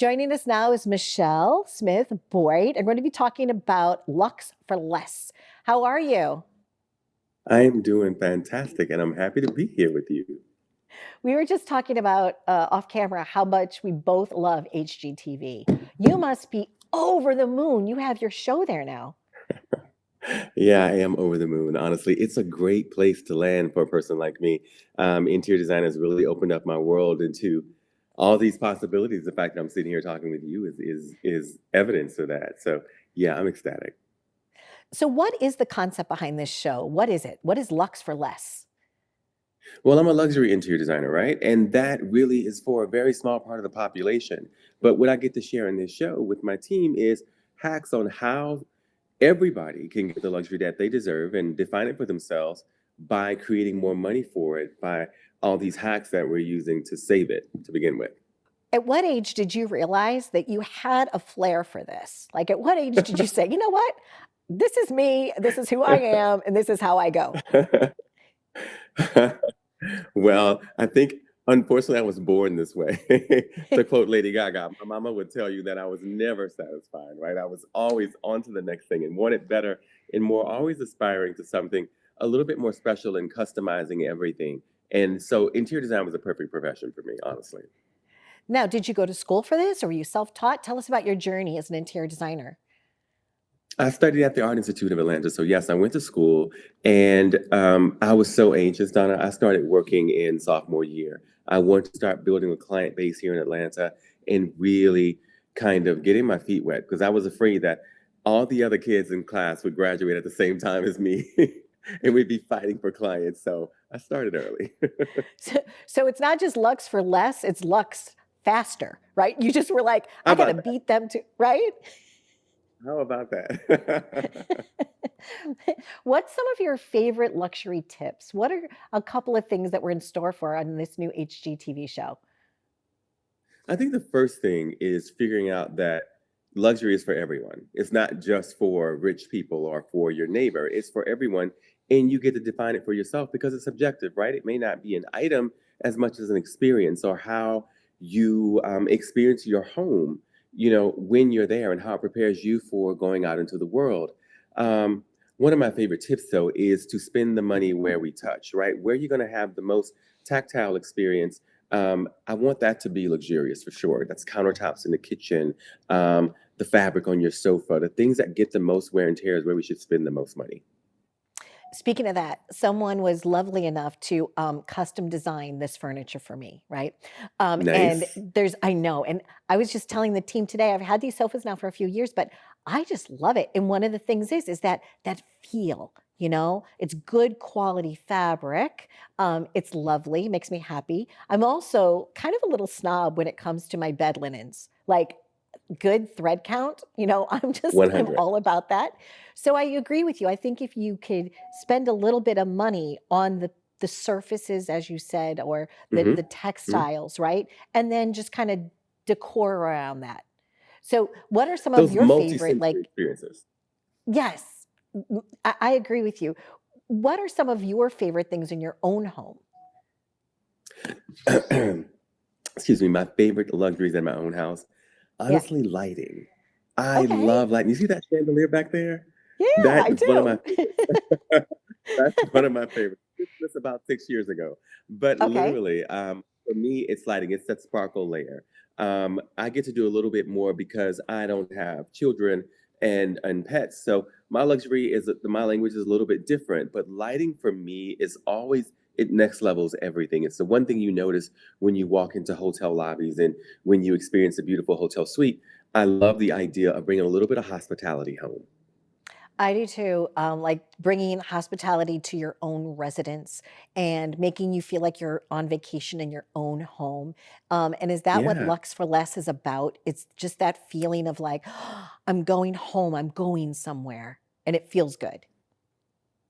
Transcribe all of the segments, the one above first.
Joining us now is Michel Smith Boyd. I'm going to be talking about Lux for Less. How are you? I am doing fantastic, and I'm happy to be here with you. We were just talking about off camera how much we both love HGTV. You must be over the moon. You have your show there now. Yeah, I am over the moon. Honestly, it's a great place to land for a person like me. Interior design has really opened up my world into all these possibilities. The fact that I'm sitting here talking with you is evidence of that. So, yeah, I'm ecstatic. So, what is the concept behind this show? What is it? What is Lux for Less? Well, I'm a luxury interior designer, right? And that really is for a very small part of the population. But what I get to share in this show with my team is hacks on how everybody can get the luxury that they deserve and define it for themselves by creating more money for it by all these hacks that we're using to save it to begin with. At what age did you realize that you had a flair for this? Like, at what age did you say, you know what? This is me, this is who I am, and this is how I go? Well, I think unfortunately I was born this way. To quote Lady Gaga, my mama would tell you that I was never satisfied, right? I was always on to the next thing and wanted better and more, always aspiring to something a little bit more special and customizing everything. And so interior design was a perfect profession for me, honestly. Now, did you go to school for this or were you self-taught? Tell us about your journey as an interior designer. I studied at the Art Institute of Atlanta. So, yes, I went to school and I was so anxious, Donna. I started working in sophomore year. I wanted to start building a client base here in Atlanta and really kind of getting my feet wet because I was afraid that all the other kids in class would graduate at the same time as me and we'd be fighting for clients. So, I started early. So it's not just Lux for less, it's Lux faster, right? You just were like, How I got to about that? beat them to, right? How about that? What's some of your favorite luxury tips? What are a couple of things that we're in store for on this new HGTV show? I think the first thing is figuring out that luxury is for everyone. It's not just for rich people or for your neighbor, it's for everyone. And you get to define it for yourself because it's subjective, right? It may not be an item as much as an experience or how you experience your home, when you're there and how it prepares you for going out into the world. Um, One of my favorite tips, though, is to spend the money where we touch, right? Where you're going to have the most tactile experience. I want that to be luxurious for sure. That's countertops in the kitchen, the fabric on your sofa, the things that get the most wear and tear is where we should spend the most money. Speaking of that, someone was lovely enough to custom design this furniture for me, right? And Nice. I know, and I was just telling the team today, I've had these sofas now for a few years, but I just love it. And one of the things is that feel, it's good quality fabric. It's lovely, makes me happy. I'm also kind of a little snob when it comes to my bed linens. Like good thread count. I'm 100. all about that. So I agree with you. I think if you could spend a little bit of money on the surfaces, as you said, or the Hmm. Hmm. textiles, right? And then just kind of decor around that. So what are some of Those your favorite, multi-sensory like, experiences. yes, I agree with you. What are some of your favorite things in your own home? Excuse me, my favorite luxuries in my own house. Yeah. Honestly, lighting. I Okay. love lighting. You see that chandelier back there? Yeah, That I is one of my do. favorites. That's one of my favorites. Did this about 6 years ago. But Okay. literally, for me, it's lighting. It's that sparkle layer. I get to do a little bit more because I don't have children and pets. So my luxury is that my language is a little bit different. But lighting for me is always it next levels everything. It's the one thing you notice when you walk into hotel lobbies and when you experience a beautiful hotel suite. I love the idea of bringing a little bit of hospitality home. I do too. Like bringing hospitality to your own residence and making you feel like you're on vacation in your own home. And is that what Yeah. Lux for Less is about? It's just that feeling of like, I'm going home, I'm going somewhere, and it feels good.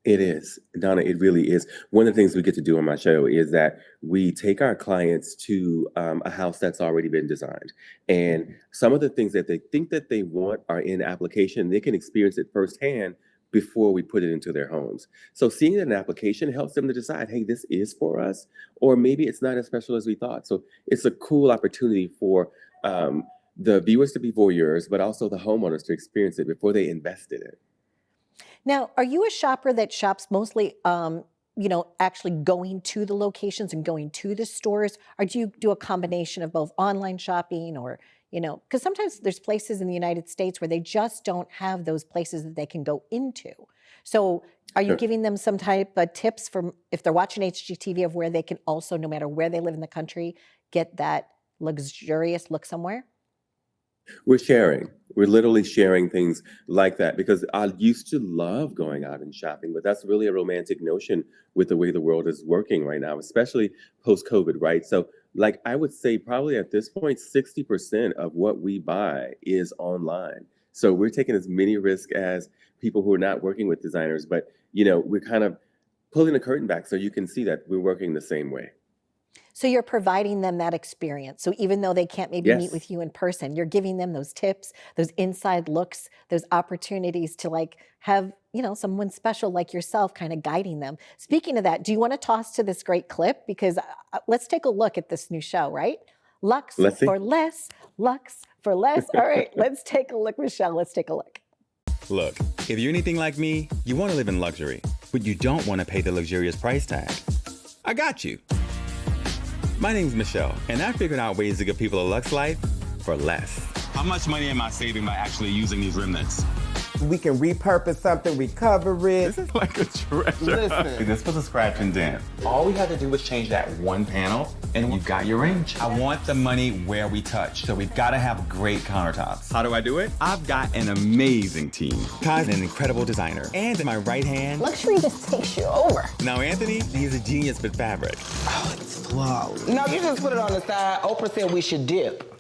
It is, Donna. It really is. One of the things we get to do on my show is that we take our clients to a house that's already been designed, and some of the things that they think that they want are in application. They can experience it firsthand before we put it into their homes. So seeing it in application helps them to decide, hey, this is for us, or maybe it's not as special as we thought. So it's a cool opportunity for the viewers to be voyeurs, but also the homeowners to experience it before they invest in it. Now, are you a shopper that shops mostly, actually going to the locations and going to the stores, or do you do a combination of both online shopping or, because sometimes there's places in the United States where they just don't have those places that they can go into. So, are you Sure. giving them some type of tips for if they're watching HGTV of where they can also, no matter where they live in the country, get that luxurious look somewhere? We're sharing. We're literally sharing things like that because I used to love going out and shopping, but that's really a romantic notion with the way the world is working right now, especially post COVID, right? So, like, I would say probably at this point, 60% of what we buy is online. So, we're taking as many risks as people who are not working with designers, but, we're kind of pulling the curtain back so you can see that we're working the same way. So you're providing them that experience. So even though they can't maybe meet Yes. with you in person, you're giving them those tips, those inside looks, those opportunities to like have, someone special like yourself kind of guiding them. Speaking of that, do you want to toss to this great clip? Because let's take a look at this new show, right? Lux Let's see. for less, Lux for less. All right, let's take a look, Michelle. Let's take a look. Look, if you're anything like me, you want to live in luxury, but you don't want to pay the luxurious price tag. I got you. My name's Michel, and I figured out ways to give people a luxe life for less. How much money am I saving by actually using these remnants? We can repurpose something, recover it. This is like a treasure. Listen. This was a scratch and dent. All we had to do was change that one panel, and you got your range. I want the money where we touch, so we've got to have great countertops. How do I do it? I've got an amazing team. Kai's an incredible designer, and in my right hand, Luxury just takes you over. now Anthony, he's a genius with fabric. Oh, it's flawless. No, you just put it on the side. Oprah said we should dip.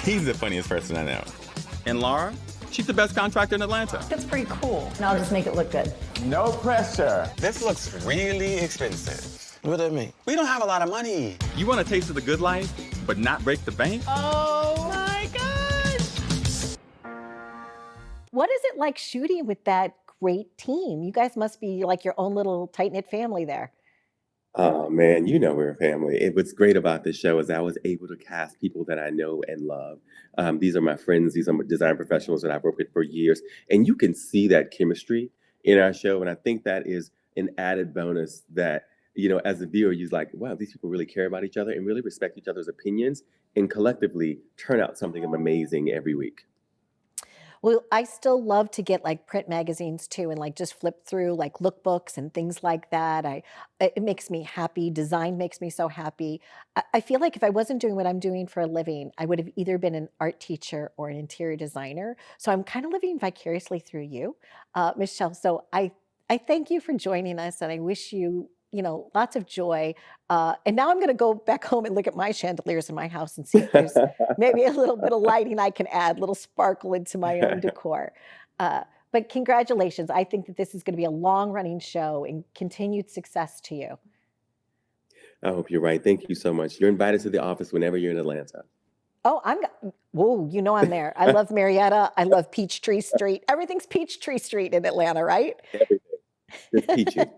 He's the funniest person I know. And Laura, she's the best contractor in Atlanta. That's pretty cool. And I'll just make it look good. No pressure. This looks really expensive. What that mean? We don't have a lot of money. You want a taste of the good life, but not break the bank? Oh my gosh! What is it like shooting with that great team? You guys must be like your own little tight-knit family there. Oh man, we're a family. What's great about this show is I was able to cast people that I know and love. These are my friends. These are my design professionals that I've worked with for years, and you can see that chemistry in our show. And I think that is an added bonus that as a viewer, you're like, wow, these people really care about each other and really respect each other's opinions, and collectively turn out something amazing every week. Well, I still love to get like print magazines too, and like just flip through like lookbooks and things like that. It makes me happy. Design makes me so happy. I feel like if I wasn't doing what I'm doing for a living, I would have either been an art teacher or an interior designer. So I'm kind of living vicariously through you, Michelle. So I thank you for joining us, and I wish you lots of joy. And now I'm going to go back home and look at my chandeliers in my house and see if there's maybe a little bit of lighting I can add, a little sparkle into my own decor. But congratulations. I think that this is going to be a long running show, and continued success to you. I hope you're right. Thank you so much. You're invited to the office whenever you're in Atlanta. Oh, whoa, I'm there. I love Marietta. I love Peachtree Street. Everything's Peachtree Street in Atlanta, right? Everything. It's peachy.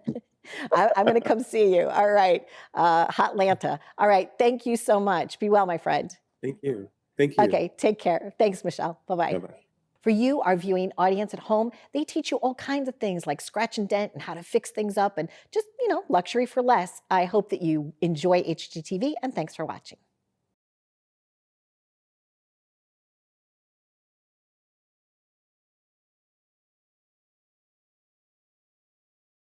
I'm going to come see you. All right. Hotlanta. All right. Thank you so much. Be well, my friend. Thank you. Thank you. Okay. Take care. Thanks, Michelle. Bye-bye. Bye-bye. For you, our viewing audience at home, they teach you all kinds of things like scratch and dent and how to fix things up and just, luxury for less. I hope that you enjoy HGTV, and thanks for watching.